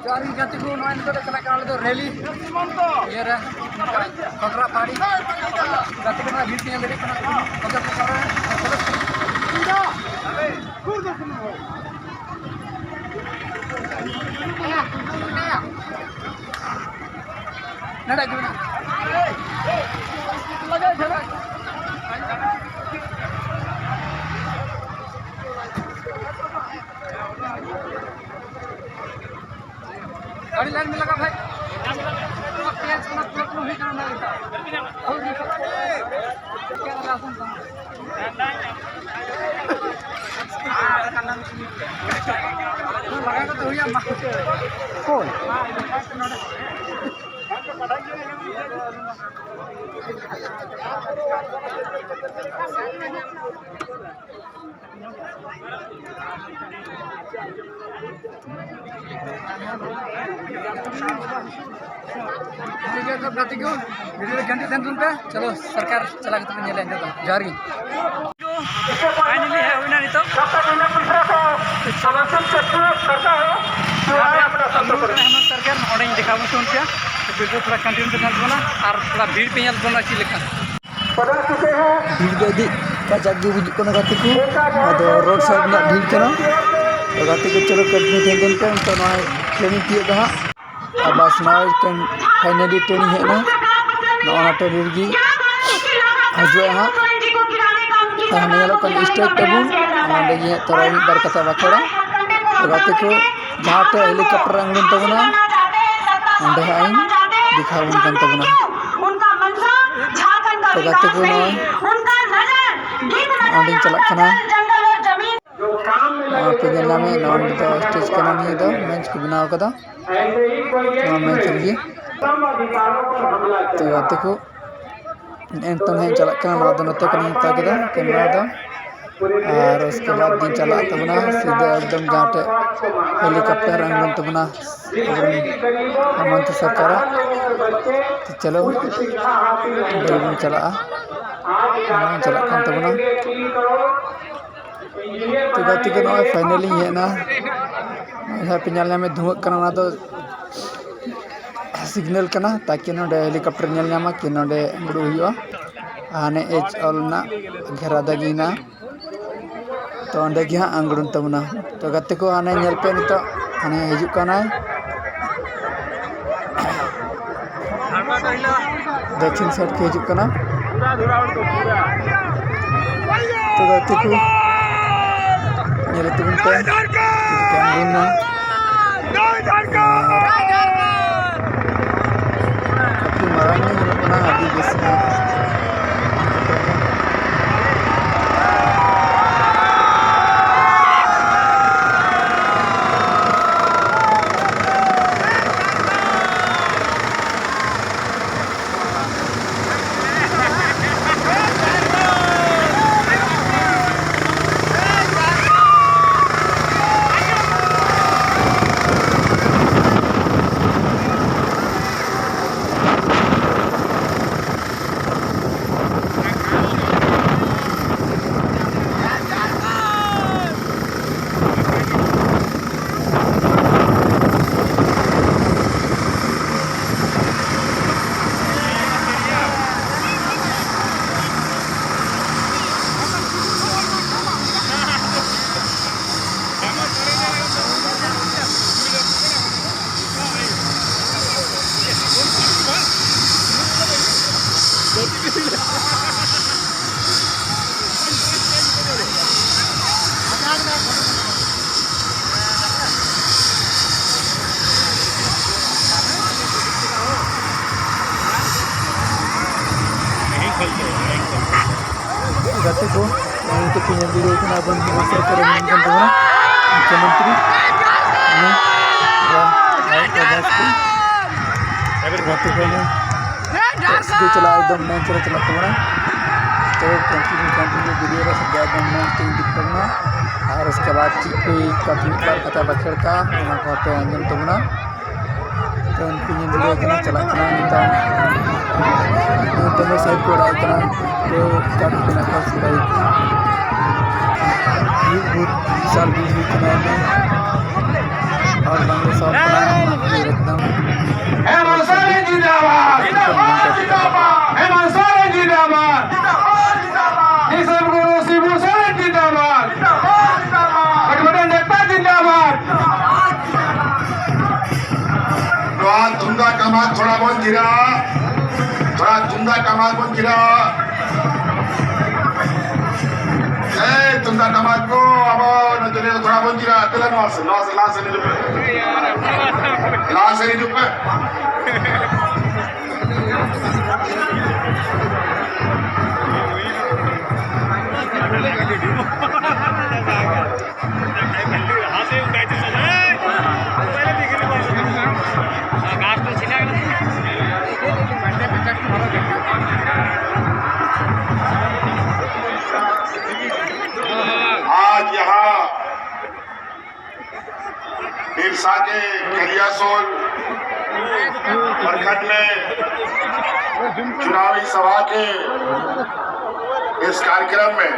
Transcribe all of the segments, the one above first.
Jari ganti ko noin ko kena kalau itu rally. Iya dah. Kontrak pari. Ganti kena beauty yang dari kena kontrak perkara. Tidak. Kurdo semua. Nada guna. Lagi jalan. गाड़ी line में लगा भाई तेज कना plug में ही करना है और क्या राशन था लगा तो भैया कौन berarti go video ganti tentuin pe chalo sarkar chala ke nyele ande to jari finally है winner itu हम सरकार ऑडिंग दिखाबो सुन के वीडियो थोड़ा कंटिन्यू करना बोला और थोड़ा भीड़ पे यहां बोला ची लेखा भीड़ गदी कजाक गे बुझु कोना गाते को आदो रोड साइड ना भीड़ करा तो गाते को चलो कंटिन्यू थेंदन पे तो नय ट्रेनिंग किए दा बस नय फाइनली ट्रेनिंग है ना नोना ट्रेनिंग गी हजुआ हा हमें लोग कन स्टेट टेबुल अंडे गे तोरा एक बार कथा बखड़ा तो गाते को जहां हेलीकॉप्टर अंगुन तबना अंडे हाइन दिखावन कन तबना तो गाते को नय अंडिंग चला कना पे गेला में नॉन तो स्टेज कना नहीं दो मंच को बनाव कदा नॉन मंच गे तो गाते को एंतन है चला कना ना दोनों तो कनी ता केदा कैमरा दो और उसके बाद दिन चला तबना सीधा एकदम जाटे हेलीकॉप्टर अंगन तबना हेमंत सरकार तो चलो दिन चला चला कन तबना तो गाती के नॉय फाइनली है ना यहां पे नेल में धुआं कना ना तो सिग्नल कना ताकि नोडे हेलीकॉप्टर नेल नामा कि नोडे गुडू हुआ आने एच ऑल ना घेरा दगीना तो अंडे गे हां अंगड़ुन तबना तो गाते को आने नेल पे नितो आने हिजु कना दक्षिण साइड के हिजु कना तो गाते को नेल तबन पे camera marahnya nggak pernah habis biasanya गाते को itu punya diri kena abang besar keren kan muख्यमंत्री ini right Rajasthan गाते को ने सीधे चला एकदम मैं चला तुम्हारा तो कंटिन्यू वीडियो रे सब एकदम मैं टीम दिखना और उसके बाद कोई कथनी बार कथा बखेड़ का ना को पे अंजन तुमना तो पुnya diri kena चला कना निता दोनों साइड को राइट कना तो कट कना का साइड ये बहुत साल बिजली कना और बांग्ला सब कना kira, थोड़ा तुंदा टमाट बन kira. Tuंda टमाट को अब नजरे थोड़ा बन kira. तेरा नॉस लास नहीं दुपे. लास नहीं दुपे. आज यहाँ बिरसा के कलियासोल प्रखंड में चुनावी सभा के इस कार्यक्रम में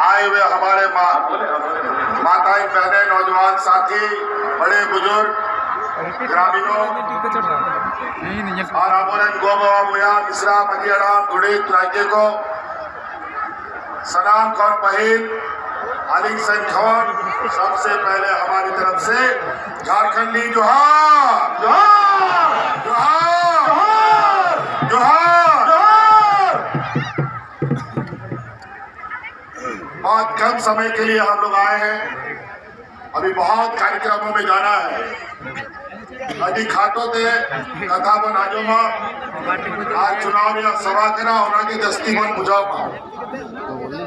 आए हुए हमारे माताएं, बहनें, नौजवान साथी, बड़े बुजुर्ग, ग्रामीणों और हमारे गोबा मुया मिश्रा मजियाड़ा गुड़ित राज्य को सलाम और पहल अली संख्यान सबसे पहले हमारी तरफ से झारखंडी जोहार जोहार जोहार जोहार जोहार। बहुत कम समय के लिए हम लोग आए हैं, अभी बहुत कार्यक्रमों में जाना है। अभी खाटो थे कथा बन आजोमा आज चुनाव या सभा करा उन्होंने दस्ती बन बुझाओ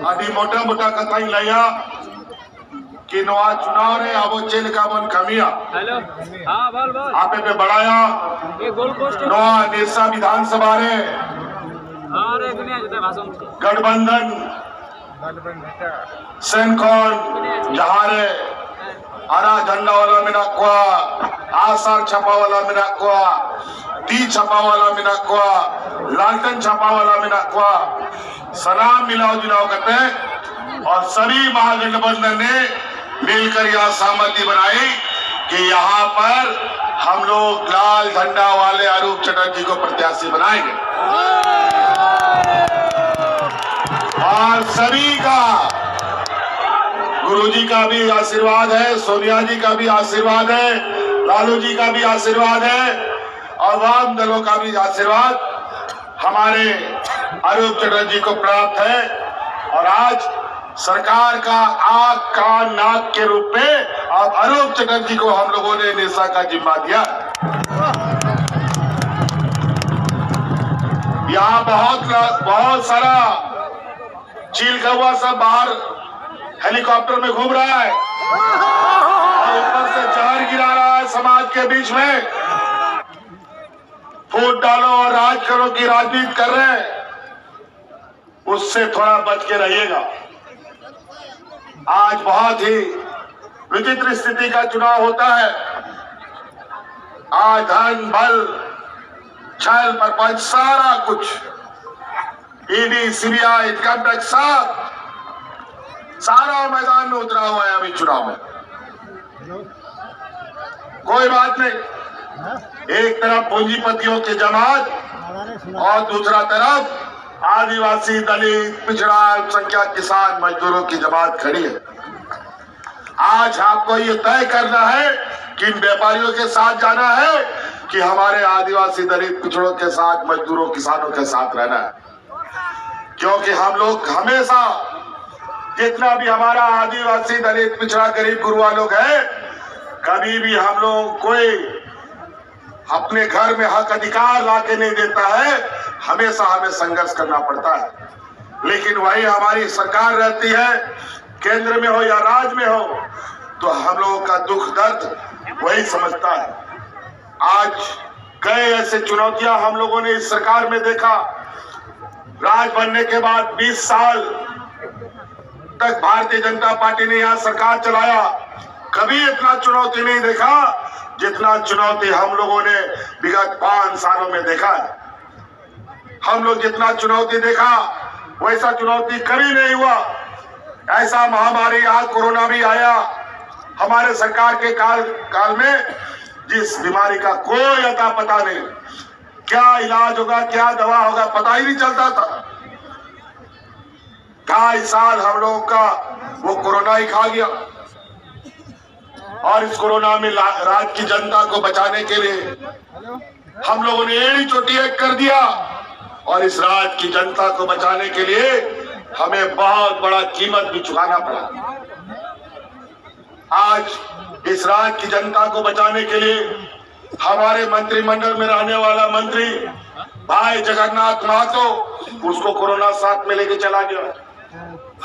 अभी मोटा मोटा कथा ही लिया कि नवा चुनाव रे अब चेल का बन कमिया आपे पे बढ़ाया नवा निरसा विधानसभा रे गठबंधन सेनकॉन जहारे आरा झंडा वाला मिना को आसार छपा वाला मिना को टी छपा वाला मिना को लालटन छपा वाला मिना को सलाम मिलाओ जुलाओ करते हैं और सभी महागठबंधन ने मिलकर यह सहमति बनाई कि यहाँ पर हम लोग लाल झंडा वाले अरूप चटर्जी को प्रत्याशी बनाएंगे और सभी का गुरुजी का भी आशीर्वाद है, सोनिया जी का भी आशीर्वाद है, लालू जी का भी आशीर्वाद है और वाम दलों का भी आशीर्वाद हमारे अरूप चटर्जी को प्राप्त है। और आज सरकार का आंख कान नाक के रूप में अब अरूप चटर्जी को हम लोगों ने निशा का जिम्मा दिया। यहाँ बहुत सारा चील कौवा सब बाहर हेलीकॉप्टर में घूम रहा है और ऊपर से जहर गिरा रहा है समाज के बीच में। फूट डालो और राज करो की राजनीति कर रहे हैं, उससे थोड़ा बच के रहिएगा। आज बहुत ही विचित्र स्थिति का चुनाव होता है। आज धन बल छल परपंच सारा कुछ ईडी सीबीआई इनकम टैक्स सारा मैदान में उतरा हुआ है अभी चुनाव में। कोई बात नहीं, एक तरफ पूंजीपतियों की जमात और दूसरा तरफ आदिवासी दलित पिछड़ा अल्पसंख्यक किसान मजदूरों की जमात खड़ी है। आज आपको ये तय करना है कि इन व्यापारियों के साथ जाना है कि हमारे आदिवासी दलित पिछड़ों के साथ मजदूरों किसानों के साथ रहना है। क्योंकि हम लोग हमेशा जितना भी हमारा आदिवासी दलित पिछड़ा गरीब गुरुआ लोग है, कभी भी हम लोग कोई अपने घर में हक अधिकार लाके नहीं देता है, हमेशा हमें संघर्ष करना पड़ता है। लेकिन वही हमारी सरकार रहती है, केंद्र में हो या राज्य में हो, तो हम लोगों का दुख दर्द वही समझता है। आज कई ऐसे चुनौतियां हम लोगों ने इस सरकार में देखा। राज बनने के बाद 20 साल तक भारतीय जनता पार्टी ने यहाँ सरकार चलाया, कभी इतना चुनौती नहीं देखा जितना चुनौती हम लोगों ने विगत 5 सालों में देखा है। हम लोग जितना चुनौती देखा वैसा चुनौती कभी नहीं हुआ। ऐसा महामारी आज कोरोना भी आया हमारे सरकार के काल में, जिस बीमारी का कोई अता पता नहीं, क्या इलाज होगा क्या दवा होगा पता ही नहीं चलता था। 2.5 साल हम लोगों का वो कोरोना ही खा गया। और इस कोरोना में राज्य की जनता को बचाने के लिए हम लोगों ने एड़ी चोटी एक कर दिया और इस राज्य की जनता को बचाने के लिए हमें बहुत बड़ा कीमत भी चुकाना पड़ा। आज इस राज्य की जनता को बचाने के लिए हमारे मंत्रिमंडल में रहने वाला मंत्री भाई जगन्नाथ महतो, उसको कोरोना साथ में लेके चला गया।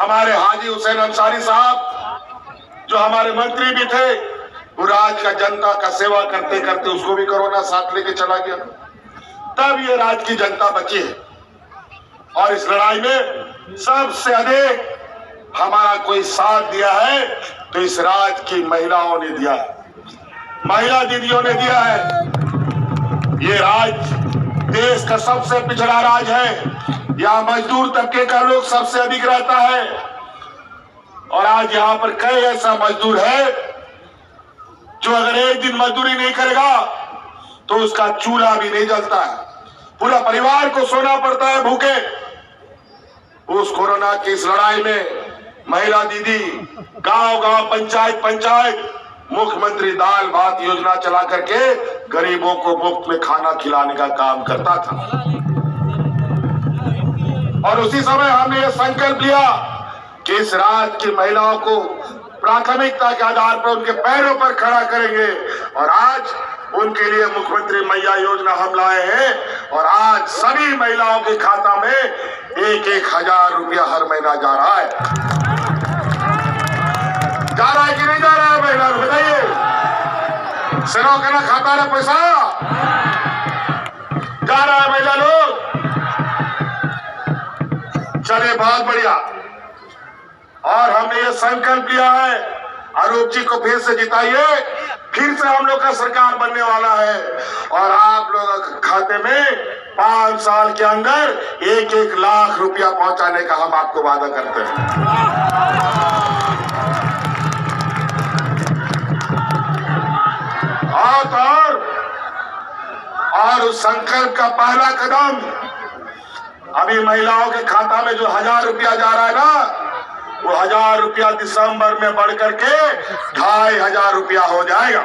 हमारे हाजी हुसैन अंसारी साहब जो हमारे मंत्री भी थे, वो राज्य का जनता का सेवा करते करते उसको भी कोरोना साथ लेके चला गया। तब ये राज्य की जनता बची है और इस लड़ाई में सबसे अधिक हमारा कोई साथ दिया है तो इस राज्य की महिलाओं ने दिया है, महिला दीदियों ने दिया है। ये राज्य देश का सबसे पिछड़ा राज्य है, यहाँ मजदूर तबके का लोग सबसे अधिक रहता है और आज यहाँ पर कई ऐसा मजदूर है जो अगर एक दिन मजदूरी नहीं करेगा तो उसका चूल्हा भी नहीं जलता है, पूरा परिवार को सोना पड़ता है भूखे। उस कोरोना की इस लड़ाई में महिला दीदी गांव गांव पंचायत पंचायत मुख्यमंत्री दाल भात योजना चला करके गरीबों को मुफ्त में खाना खिलाने का काम करता था। और उसी समय हमने यह संकल्प लिया कि इस राज्य की महिलाओं को प्राथमिकता के आधार पर उनके पैरों पर खड़ा करेंगे और आज उनके लिए मुख्यमंत्री मैया योजना हम लाए हैं और आज सभी महिलाओं के खाता में 1,000 रुपया हर महीना जा रहा है। जा रहा है कि नहीं जा रहा है महिला, बताइए। सिरों का ना खाता ना पैसा जा रहा है महिला लोग। चले, बहुत बढ़िया। और हमने ये संकल्प लिया है, अरूप जी को फिर से जिताइए, फिर से हम लोग का सरकार बनने वाला है और आप लोग के खाते में 5 साल के अंदर 1-1 लाख रुपया पहुंचाने का हम आपको वादा करते हैं। और उस संकल्प का पहला कदम अभी महिलाओं के खाता में जो 1,000 रुपया जा रहा है ना, वो 1,000 रुपया दिसंबर में बढ़ करके 2,500 रुपया हो जाएगा।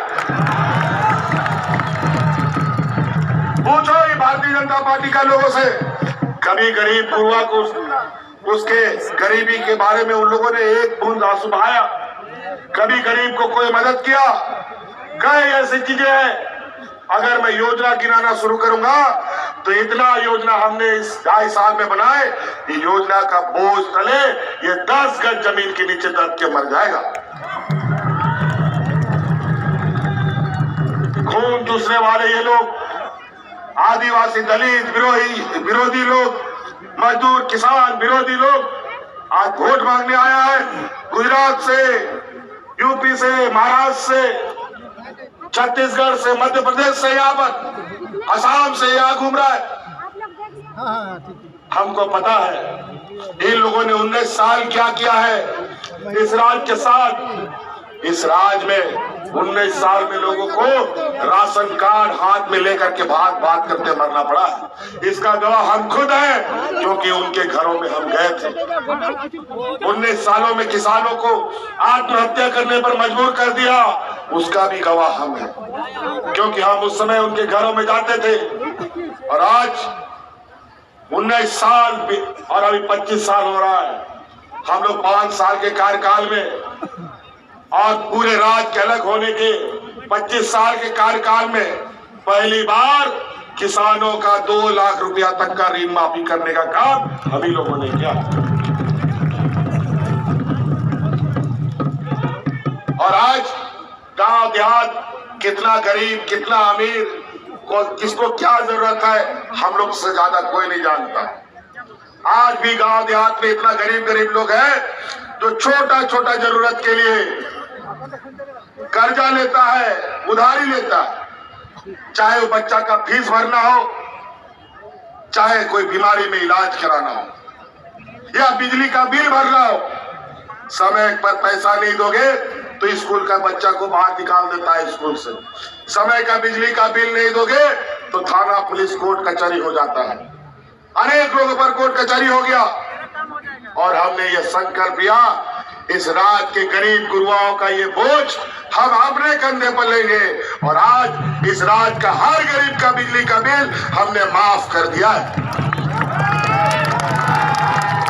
पूछो ये भारतीय जनता पार्टी का लोगों से, कभी गरीब बुढ़वा को उसके गरीबी के बारे में उन लोगों ने एक बूंद आंसू बहाया? कभी गरीब को कोई मदद किया? कई ऐसी चीजें हैं, अगर मैं योजना गिनाना शुरू करूंगा तो इतना योजना हमने इस 2.5 साल में बनाए, ये योजना का बोझ तले ये 10 गज जमीन के नीचे दब के मर जाएगा। खून चूसने वाले ये लोग, आदिवासी दलित विरोधी लोग, मजदूर किसान विरोधी लोग आज वोट मांगने आया है। गुजरात से, यूपी से, महाराष्ट्र से, छत्तीसगढ़ से, मध्य प्रदेश से, यहाँ पर असम से यहाँ घूम रहा है। हमको पता है इन लोगों ने 19 साल क्या किया है इस राज्य के साथ। इस राज्य में 19 साल में लोगों को राशन कार्ड हाथ में लेकर के बात करते मरना पड़ा। इसका गवाह हम खुद हैं, क्योंकि उनके घरों में हम गए थे। 19 सालों में किसानों को आत्महत्या करने पर मजबूर कर दिया, उसका भी गवाह हम हैं, क्योंकि हम उस समय उनके घरों में जाते थे। और आज 19 साल और अभी 25 साल हो रहा है। हम लोग 5 साल के कार्यकाल में और पूरे राज्य के अलग होने के 25 साल के कार्यकाल में पहली बार किसानों का 2 लाख रुपया तक का ऋण माफी करने का काम हम ही लोगों ने किया। और आज गांव देहात कितना गरीब कितना अमीर किसको क्या जरूरत है, हम लोग से ज्यादा कोई नहीं जानता। आज भी गांव देहात में इतना गरीब लोग हैं जो छोटा छोटा जरूरत के लिए कर्जा लेता है, उधारी लेता है, चाहे वो बच्चा का फीस भरना हो, चाहे कोई बीमारी में इलाज कराना हो, या बिजली का बिल भरना हो। समय पर पैसा नहीं दोगे तो स्कूल का बच्चा को बाहर निकाल देता है स्कूल से। समय का बिजली का बिल नहीं दोगे तो थाना पुलिस कोर्ट कचहरी हो जाता है। अनेक लोगों पर कोर्ट कचहरी हो गया। और हमने ये संकल्प लिया इस राज्य के गरीब गुरुआओं का ये बोझ हम अपने कंधे पर लेंगे और आज इस राज्य का हर गरीब का बिजली का बिल हमने माफ कर दिया है।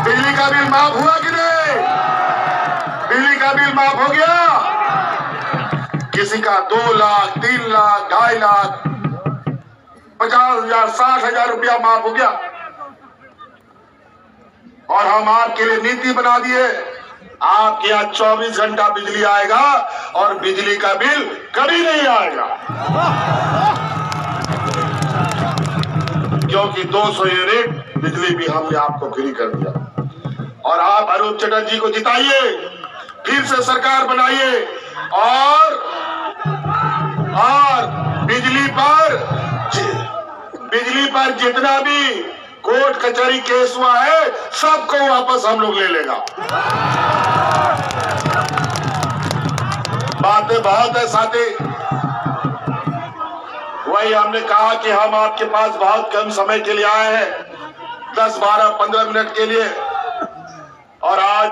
बिजली का बिल माफ हुआ कि नहीं? बिजली का बिल माफ हो गया? किसी का 2 लाख, 3 लाख, 2.5 लाख, 50,000, 60,000 रुपया माफ हो गया। और हम आपके लिए नीति बना दिए, आपके यहाँ 24 घंटा बिजली आएगा और बिजली का बिल कभी नहीं आएगा, क्योंकि 200 यूनिट बिजली भी हमने आपको फ्री कर दिया। और आप अरूप चटर्जी को जिताइए, फिर से सरकार बनाइए और बिजली पर जितना भी कोर्ट कचहरी केस हुआ है सबको वापस हम लोग ले लेगा। बातें बहुत है साथी, वही हमने कहा कि हम आपके पास बहुत कम समय के लिए आए हैं, 10, 12, 15 मिनट के लिए। और आज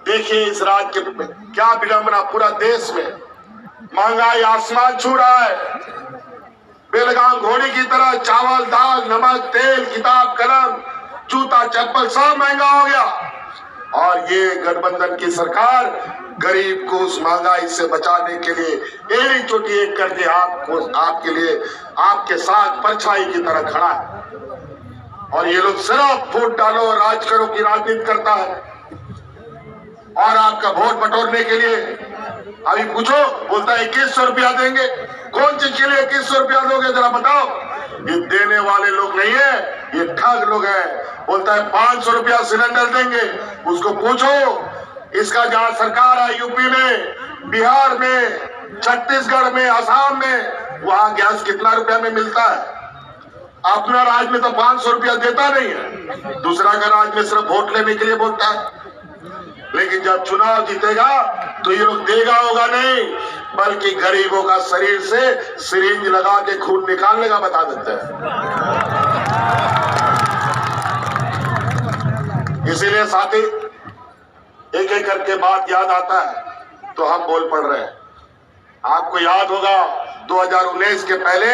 देखिए इस राज्य के क्या विडंबना, पूरा देश में महंगाई आसमान छू रहा है। बेलगाम घोड़ी की तरह चावल, दाल, नमक, तेल, किताब, कलम, जूता, चप्पल सब महंगा हो गया। और ये गठबंधन की सरकार गरीब को उस महंगाई से बचाने के लिए एड़ी चोटी एक करके आपके लिए आपके साथ परछाई की तरह खड़ा है। और ये लोग सिर्फ वोट डालो और राज करो की राजनीति करता है। और आपका वोट बटोरने के लिए अभी पूछो, बोलता है 2100 रुपया देंगे। कौन चीज के लिए 2100 रुपया दोगे जरा बताओ? ये देने वाले लोग नहीं है, ये ठग लोग हैं। बोलता है 500 रुपया सिलेंडर देंगे। उसको पूछो, इसका जहां सरकार है यूपी में, बिहार में, छत्तीसगढ़ में, असम में, वहां गैस कितना रुपया में मिलता है? अपना राज्य में तो 500 रुपया देता नहीं है, दूसरा का राज्य में सिर्फ वोट लेने के लिए बोलता है। लेकिन जब चुनाव जीतेगा तो ये लोग देगा होगा नहीं, बल्कि गरीबों का शरीर से सिरिंज लगा के खून निकालने का बता देते हैं। इसीलिए साथी एक एक करके बात याद आता है तो हम बोल पड़ रहे हैं। आपको याद होगा 2019 के पहले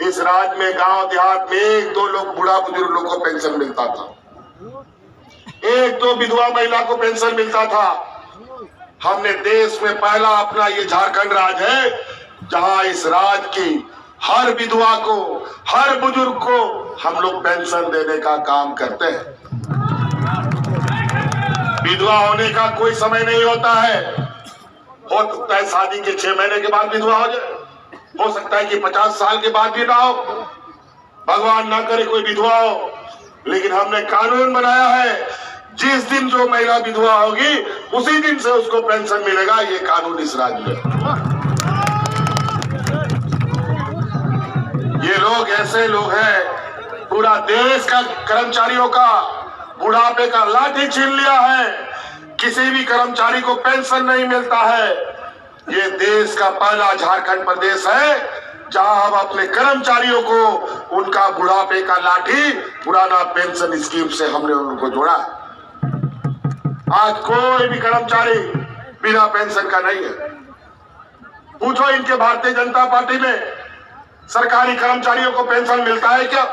इस राज्य में गांव देहात में 1-2 लोग, बूढ़ा बुजुर्ग लोग को पेंशन मिलता था, 1-2 विधवा महिला को पेंशन मिलता था। हमने देश में पहला अपना ये झारखंड राज्य है जहां इस राज्य की हर विधवा को, हर बुजुर्ग को हम लोग पेंशन देने का काम करते हैं। विधवा होने का कोई समय नहीं होता है, हो सकता है शादी के 6 महीने के बाद विधवा हो जाए, हो सकता है कि 50 साल के बाद भी ना हो, भगवान ना करे कोई विधवा हो। लेकिन हमने कानून बनाया है, जिस दिन जो महिला विधवा होगी उसी दिन से उसको पेंशन मिलेगा। ये कानून इस राज्य में। ये लोग ऐसे लोग हैं, पूरा देश का कर्मचारियों का बुढ़ापे का लाठी छीन लिया है। किसी भी कर्मचारी को पेंशन नहीं मिलता है। ये देश का पहला झारखंड प्रदेश है जहां हम अपने कर्मचारियों को उनका बुढ़ापे का लाठी, पुराना पेंशन स्कीम से हमने उनको जोड़ा। आज कोई भी कर्मचारी बिना पेंशन का नहीं है। पूछो इनके भारतीय जनता पार्टी में सरकारी कर्मचारियों को पेंशन मिलता है क्या?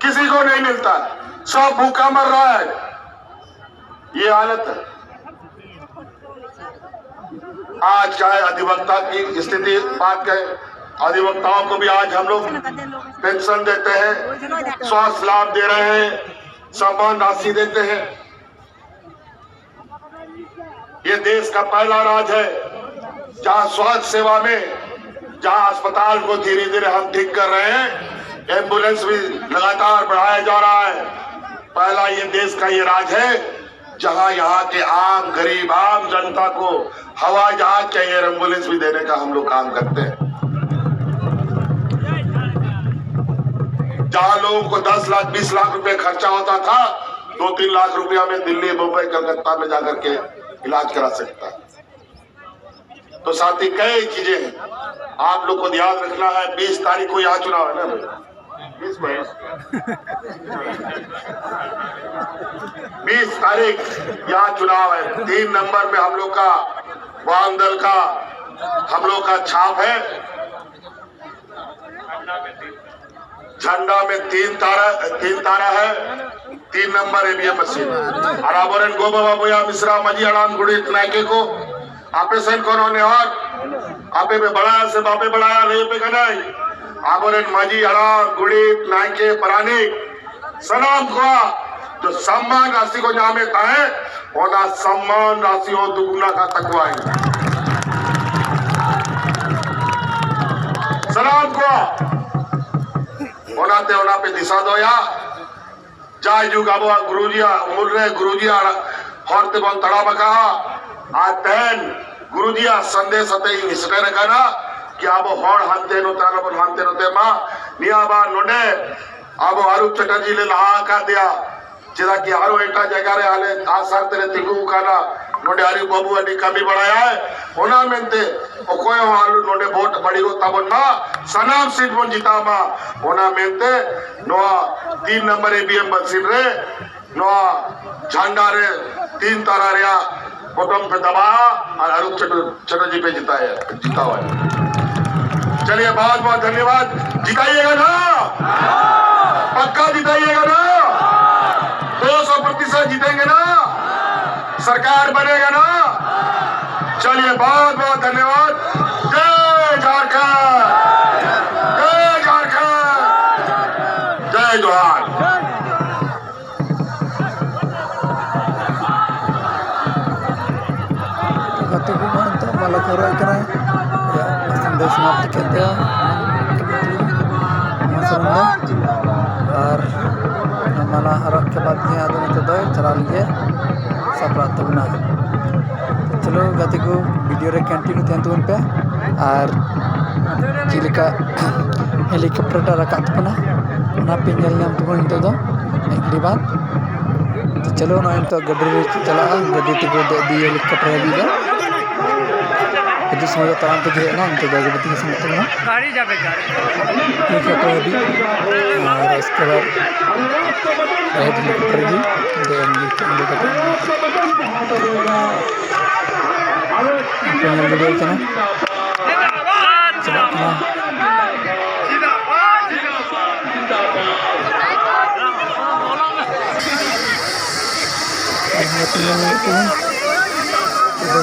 किसी को नहीं मिलता, सब भूखा मर रहा है। ये हालत है आज का है। अधिवक्ता की स्थिति बात करें, अधिवक्ताओं को भी आज हम लोग पेंशन देते हैं, स्वास्थ्य लाभ दे रहे हैं, सम्मान राशि देते हैं। ये देश का पहला राज्य है जहां स्वास्थ्य सेवा में, जहां अस्पताल को धीरे धीरे हम ठीक कर रहे हैं, एम्बुलेंस भी लगातार बढ़ाया जा रहा है। पहला ये देश का ये राज्य है जहां यहाँ के आम गरीब आम जनता को हवाई जहाज के एयर एम्बुलेंस भी देने का हम लोग काम करते हैं। जहां लोगों को 10 लाख 20 लाख रुपए खर्चा होता था, 2-3 लाख रुपया में दिल्ली, मुंबई, कलकत्ता में जाकर के इलाज करा सकता है। तो साथी कई चीजें हैं, आप लोग को ध्यान रखना है। 20 तारीख को यहाँ चुनाव है ना, 20 तारीख यहाँ चुनाव है। 3 नंबर में हम लोग का वाम दल का हम लोग का छाप है। झंडा में 3 तारा है। 3 नंबर एबीएम मशीन और आबोरेन गो बाबा बोया मिश्रा मजी अड़ान गुड़ी नायके को आपे सेन कोनो ने और आपे पे बढ़ाया से बापे बढ़ाया रे पे कनाई आबोरेन मजी अड़ान गुड़ी नायके परानी सलाम को जो सम्मान राशि को जामे है ओना सम्मान राशि हो दुगुना का तकवाई सलाम को ओना पे दिशा दो या जाय जुग अब गुरुजिया मुर्रे गुरुजिया हरते बन तड़ा बका आतेन गुरुजिया संदेश अते निसटे रखना कि अब हर हंते नो ताला बन हंते नो ते मा नियाबा नोडे अब आरूप चटर्जी ले लहा का दिया जेदा कि आरो एटा जगह रे आले आसार तेरे तिगु काना नोडे आरी बाबू अडी कमी बढ़ाया है ओना मेंते ओकोय वालू नोडे वोट बड़ी हो तबन मा सनाम सीट बन जीता मा ओना मेंते नोआ 3 नंबर एबीएम बसिन रे नोआ झंडा रे 3 तारा रे बटन पे दबा और आरूप चटर्जी पे जीता हुआ है। चलिए बहुत बहुत धन्यवाद। जिताइएगा ना पक्का जिताइएगा ना 200% जीतेंगे ना सरकार बनेगा ना। चलिए बहुत बहुत धन्यवाद। जय झारखंड जय जोहार। माला खराय करा संदेश समाप्त करते हैं और माला हरक के बाद यहाँ आदमी तो चला लीजिए सब रात बना। चलो गाते को वीडियो रे कंटिन्यू थे तो उन पे और चिलिका हेलीकॉप्टर रखा बना ना पिंजल नाम तो इन तो एक बाद तो चलो ना तो गड्डी चला गड्डी तो दी हेलीकॉप्टर भी जो समय ताराम पे गए ना उनके गड्डी के समय तो गाड़ी जावे हेलीकॉप्टर भी और इसके बाद हेलीकॉप्टर भी देंगे वीडियो के ना चलो ना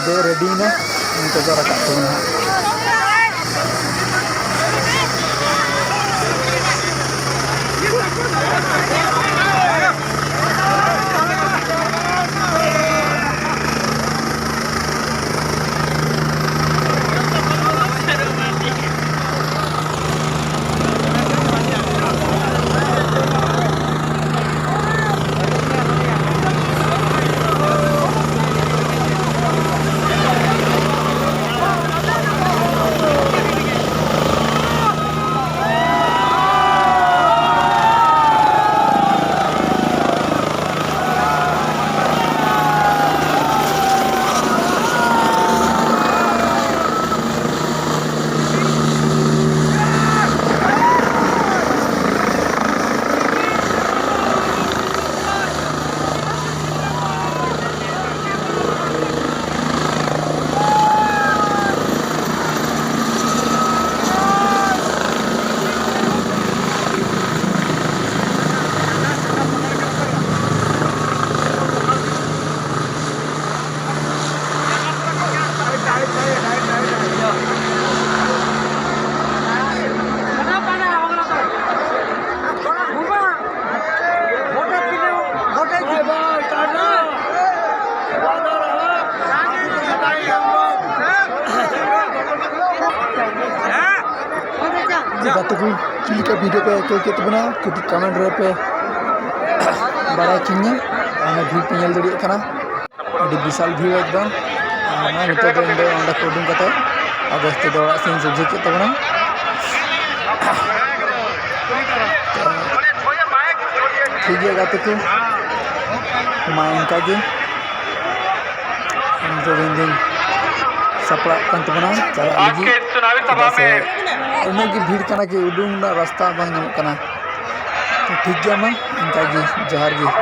दे रेडी ना उनको जरा काटते हैं। बातों चिलिका वीडियो पे क्योंकि तो बना कुछ कमेंट रे पे बड़ा चिन्ह आने भीड़ पे नल दड़ी कना अभी विशाल भीड़ एकदम ना नितो दो इंडे अंडा कोडिंग कते अब este दो सीन से जिके तो बना ठीक है गाते को माइन का जी हम तो दिन सपड़ा कंत बना चला जी चुनावी सभा में उन्हें की भीड़ कना के उडूंग ना रास्ता बंग कना तो ठीक गया मैं इनका जी जहर जी।